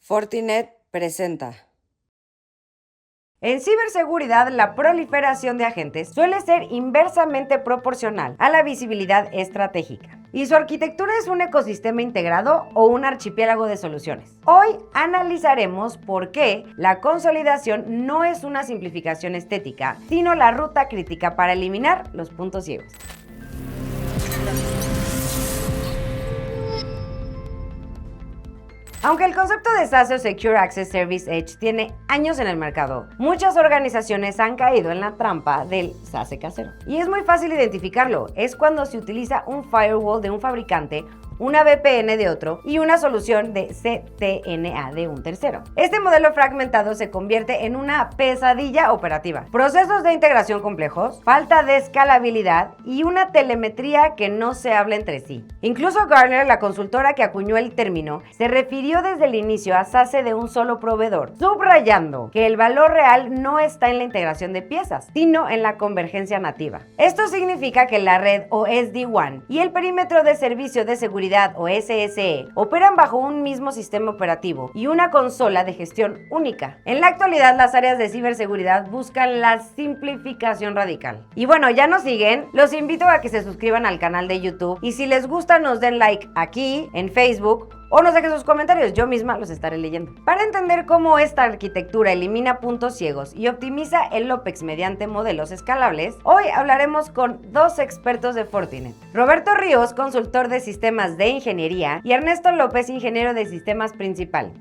Fortinet presenta. En ciberseguridad, la proliferación de agentes suele ser inversamente proporcional a la visibilidad estratégica, y su arquitectura es un ecosistema integrado o un archipiélago de soluciones. Hoy analizaremos por qué la consolidación no es una simplificación estética, sino la ruta crítica para eliminar los puntos ciegos. Aunque el concepto de SASE o Secure Access Service Edge tiene años en el mercado, muchas organizaciones han caído en la trampa del SASE casero. Y es muy fácil identificarlo, es cuando se utiliza un firewall de un fabricante, una VPN de otro y una solución de CTNA de un tercero. Este modelo fragmentado se convierte en una pesadilla operativa. Procesos de integración complejos, falta de escalabilidad y una telemetría que no se habla entre sí. Incluso Gartner, la consultora que acuñó el término, se refirió desde el inicio a SASE de un solo proveedor, subrayando que el valor real no está en la integración de piezas, sino en la convergencia nativa. Esto significa que la red o SD-WAN y el perímetro de servicio de seguridad o SSE operan bajo un mismo sistema operativo y una consola de gestión única. En la actualidad, las áreas de ciberseguridad buscan la simplificación radical. Y bueno, ya nos siguen, los invito a que se suscriban al canal de YouTube y si les gusta nos den like aquí, en Facebook, o nos dejen sus comentarios, yo misma los estaré leyendo. Para entender cómo esta arquitectura elimina puntos ciegos y optimiza el OPEX mediante modelos escalables, hoy hablaremos con dos expertos de Fortinet. Roberto Ríos, consultor de sistemas de ingeniería, y Ernesto López, ingeniero de sistemas principal.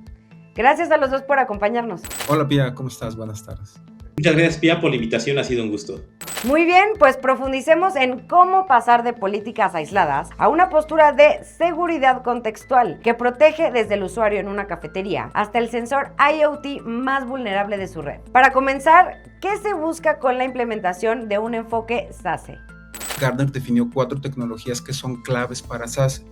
Gracias a los dos por acompañarnos. Hola Pía, ¿cómo estás? Buenas tardes. Muchas gracias, Pía, por la invitación, ha sido un gusto. Muy bien, pues profundicemos en cómo pasar de políticas aisladas a una postura de seguridad contextual que protege desde el usuario en una cafetería hasta el sensor IoT más vulnerable de su red. Para comenzar, ¿qué se busca con la implementación de un enfoque SASE? Gartner definió 4 tecnologías que son claves para SASE,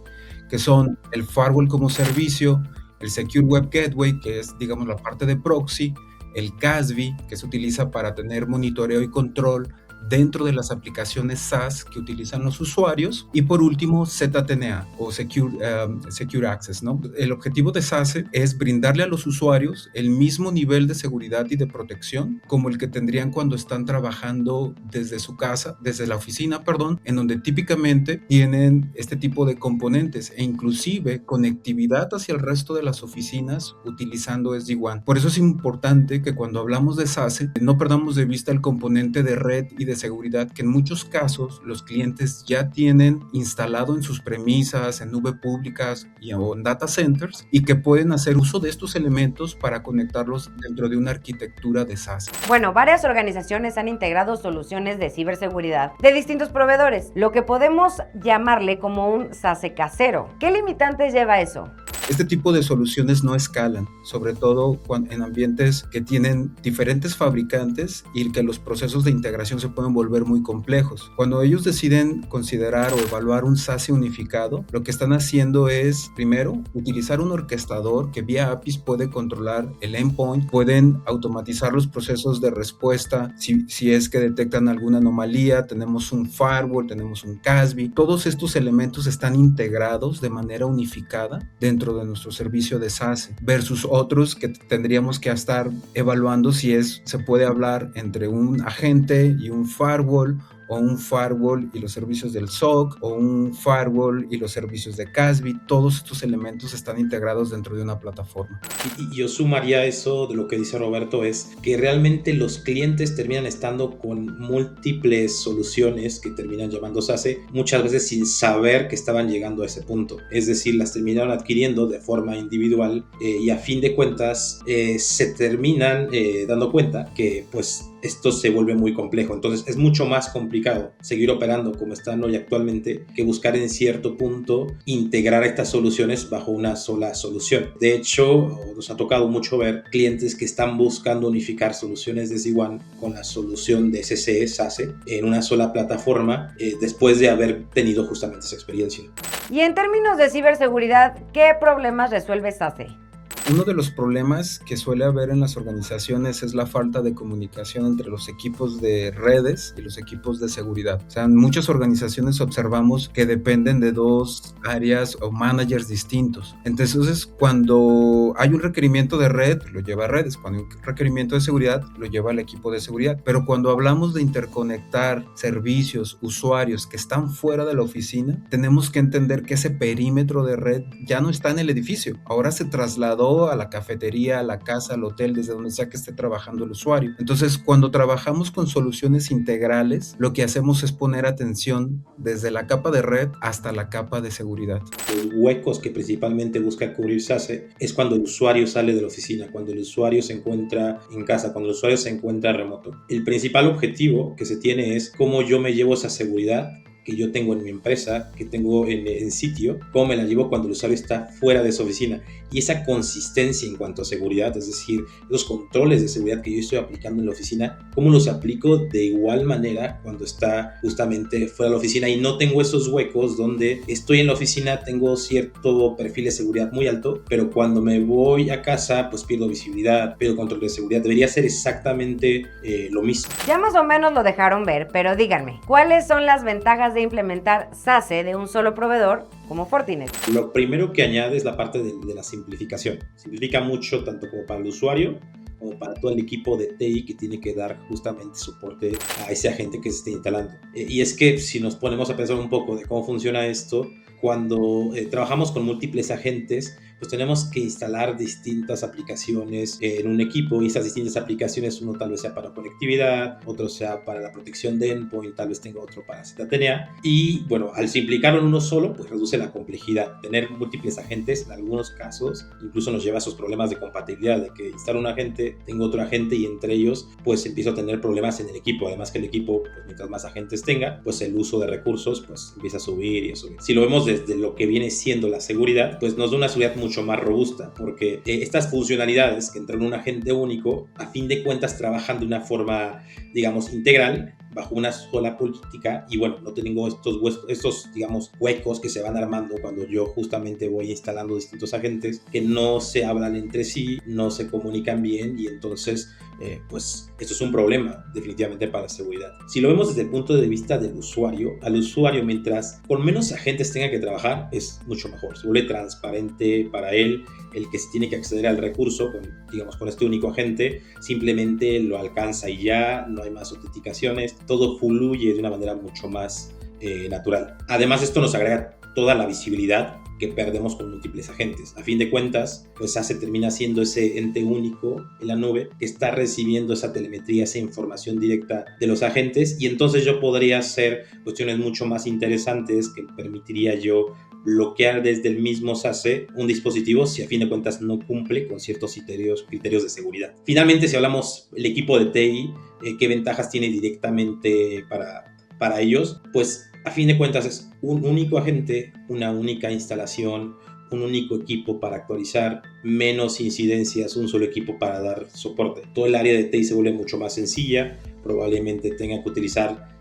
que son el firewall como servicio, el Secure Web Gateway, que es, digamos, la parte de proxy, el CASB, que se utiliza para tener monitoreo y control dentro de las aplicaciones SaaS que utilizan los usuarios, y por último ZTNA o Secure Access, ¿no? El objetivo de SASE es brindarle a los usuarios el mismo nivel de seguridad y de protección como el que tendrían cuando están trabajando desde su casa, desde la oficina, en donde típicamente tienen este tipo de componentes e inclusive conectividad hacia el resto de las oficinas utilizando SD-WAN. Por eso es importante que cuando hablamos de SASE no perdamos de vista el componente de red y de seguridad que en muchos casos los clientes ya tienen instalado en sus premisas, en nube públicas o en data centers, y que pueden hacer uso de estos elementos para conectarlos dentro de una arquitectura de SaaS. Bueno, varias organizaciones han integrado soluciones de ciberseguridad de distintos proveedores, lo que podemos llamarle como un SASE casero. ¿Qué limitantes lleva eso? Este tipo de soluciones no escalan, sobre todo en ambientes que tienen diferentes fabricantes y que los procesos de integración se pueden volver muy complejos. Cuando ellos deciden considerar o evaluar un SASE unificado, lo que están haciendo es, primero, utilizar un orquestador que vía APIs puede controlar el endpoint, pueden automatizar los procesos de respuesta si es que detectan alguna anomalía, tenemos un firewall, tenemos un CASB. Todos estos elementos están integrados de manera unificada dentro de nuestro servicio de SASE versus otros que tendríamos que estar evaluando si se puede hablar entre un agente y un firewall, o un firewall y los servicios del SOC, o un firewall y los servicios de CASB. Todos estos elementos están integrados dentro de una plataforma. Y yo sumaría eso de lo que dice Roberto, es que realmente los clientes terminan estando con múltiples soluciones que terminan llamando SASE, muchas veces sin saber que estaban llegando a ese punto. Es decir, las terminaron adquiriendo de forma individual y a fin de cuentas se terminan dando cuenta que pues esto se vuelve muy complejo. Entonces es mucho más complicado seguir operando como están hoy actualmente que buscar en cierto punto integrar estas soluciones bajo una sola solución. De hecho, nos ha tocado mucho ver clientes que están buscando unificar soluciones de SD-WAN con la solución de SSE, SASE, en una sola plataforma después de haber tenido justamente esa experiencia. Y en términos de ciberseguridad, ¿qué problemas resuelve SASE? Uno de los problemas que suele haber en las organizaciones es la falta de comunicación entre los equipos de redes y los equipos de seguridad. O sea, en muchas organizaciones observamos que dependen de dos áreas o managers distintos. Entonces, cuando hay un requerimiento de red, lo lleva a redes. Cuando hay un requerimiento de seguridad, lo lleva al equipo de seguridad. Pero cuando hablamos de interconectar servicios, usuarios que están fuera de la oficina, tenemos que entender que ese perímetro de red ya no está en el edificio. Ahora se trasladó a la cafetería, a la casa, al hotel, desde donde sea que esté trabajando el usuario. Entonces, cuando trabajamos con soluciones integrales, lo que hacemos es poner atención desde la capa de red hasta la capa de seguridad. Los huecos que principalmente busca cubrir SASE es cuando el usuario sale de la oficina, cuando el usuario se encuentra en casa, cuando el usuario se encuentra remoto. El principal objetivo que se tiene es cómo yo me llevo esa seguridad que yo tengo en mi empresa, que tengo en sitio, cómo me la llevo cuando el usuario está fuera de esa oficina. Y esa consistencia en cuanto a seguridad, es decir, los controles de seguridad que yo estoy aplicando en la oficina, cómo los aplico de igual manera cuando está justamente fuera de la oficina y no tengo esos huecos donde estoy en la oficina, tengo cierto perfil de seguridad muy alto, pero cuando me voy a casa, pues pierdo visibilidad, pierdo control de seguridad. Debería ser exactamente lo mismo. Ya más o menos lo dejaron ver, pero díganme, ¿cuáles son las ventajas de implementar SASE de un solo proveedor como Fortinet? Lo primero que añade es la parte de la simplificación. Simplifica mucho tanto como para el usuario como para todo el equipo de TI que tiene que dar justamente soporte a ese agente que se esté instalando. Y es que si nos ponemos a pensar un poco de cómo funciona esto, cuando trabajamos con múltiples agentes, pues tenemos que instalar distintas aplicaciones en un equipo y esas distintas aplicaciones, uno tal vez sea para conectividad, otro sea para la protección de endpoint, tal vez tenga otro para ZTNA. Y bueno, al simplificarlo en uno solo, pues reduce la complejidad. Tener múltiples agentes en algunos casos incluso nos lleva a esos problemas de compatibilidad, de que instalo un agente, tengo otro agente y entre ellos pues empiezo a tener problemas en el equipo. Además que el equipo, pues mientras más agentes tenga, pues el uso de recursos pues empieza a subir y a subir. Si lo vemos desde lo que viene siendo la seguridad, pues nos da una seguridad mucho más robusta, porque estas funcionalidades que entran en un agente único, a fin de cuentas trabajan de una forma, digamos, integral, bajo una sola política, y bueno, no tengo estos digamos, huecos que se van armando cuando yo justamente voy instalando distintos agentes que no se hablan entre sí, no se comunican bien, y entonces pues esto es un problema definitivamente para la seguridad. Si lo vemos desde el punto de vista del usuario, al usuario mientras con menos agentes tenga que trabajar es mucho mejor, se vuelve transparente para él, el que se tiene que acceder al recurso con este único agente simplemente lo alcanza y ya no hay más autenticaciones, todo fluye de una manera mucho más natural. Además, esto nos agrega toda la visibilidad que perdemos con múltiples agentes. A fin de cuentas, pues SASE termina siendo ese ente único en la nube que está recibiendo esa telemetría, esa información directa de los agentes, y entonces yo podría hacer cuestiones mucho más interesantes que permitiría yo bloquear desde el mismo SASE un dispositivo si a fin de cuentas no cumple con ciertos criterios de seguridad. Finalmente, si hablamos del equipo de TI, ¿qué ventajas tiene directamente para ellos? Pues a fin de cuentas es un único agente, una única instalación, un único equipo para actualizar, menos incidencias, un solo equipo para dar soporte. Todo el área de TI se vuelve mucho más sencilla, probablemente tenga que utilizar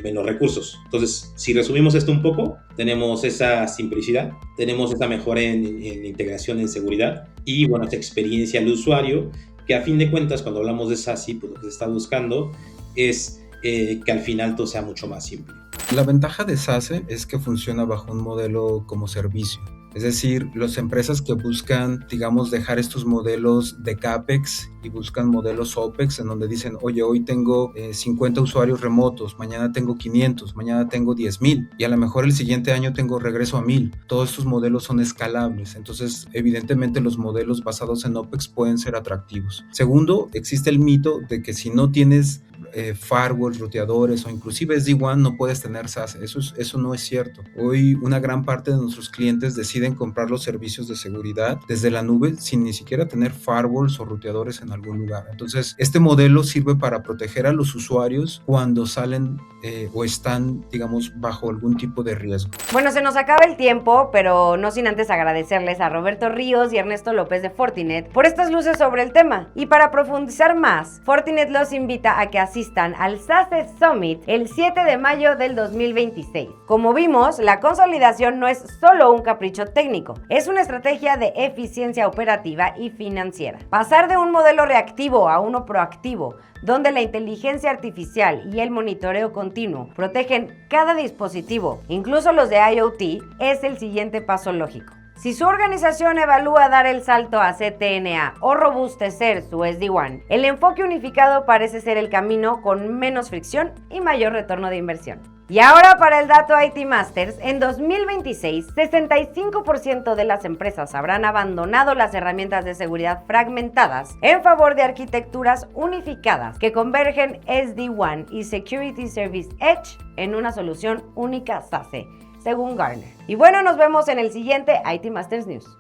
menos recursos. Entonces, si resumimos esto un poco, tenemos esa simplicidad, tenemos esa mejora en integración en seguridad y bueno, esta experiencia al usuario, que a fin de cuentas cuando hablamos de SASE, pues lo que se está buscando es que al final todo sea mucho más simple. La ventaja de SASE es que funciona bajo un modelo como servicio. Es decir, las empresas que buscan, digamos, dejar estos modelos de CAPEX y buscan modelos OPEX en donde dicen, oye, hoy tengo 50 usuarios remotos, mañana tengo 500, mañana tengo 10,000 y a lo mejor el siguiente año tengo regreso a 1,000. Todos estos modelos son escalables, entonces evidentemente los modelos basados en OPEX pueden ser atractivos. Segundo, existe el mito de que si no tienes firewalls, roteadores o inclusive SD-WAN no puedes tener SASE. Eso no es cierto. Hoy una gran parte de nuestros clientes deciden comprar los servicios de seguridad desde la nube sin ni siquiera tener firewalls o roteadores en algún lugar. Entonces, este modelo sirve para proteger a los usuarios cuando salen o están, digamos, bajo algún tipo de riesgo. Bueno, se nos acaba el tiempo, pero no sin antes agradecerles a Roberto Ríos y Ernesto López de Fortinet por estas luces sobre el tema. Y para profundizar más, Fortinet los invita a que asistan asistan al SASE Summit el 7 de mayo del 2026. Como vimos, la consolidación no es solo un capricho técnico, es una estrategia de eficiencia operativa y financiera. Pasar de un modelo reactivo a uno proactivo, donde la inteligencia artificial y el monitoreo continuo protegen cada dispositivo, incluso los de IoT, es el siguiente paso lógico. Si su organización evalúa dar el salto a CTNA o robustecer su SD-WAN, el enfoque unificado parece ser el camino con menos fricción y mayor retorno de inversión. Y ahora para el dato IT Masters, en 2026, 65% de las empresas habrán abandonado las herramientas de seguridad fragmentadas en favor de arquitecturas unificadas que convergen SD-WAN y Security Service Edge en una solución única SASE, según Gartner. Y bueno, nos vemos en el siguiente IT Masters News.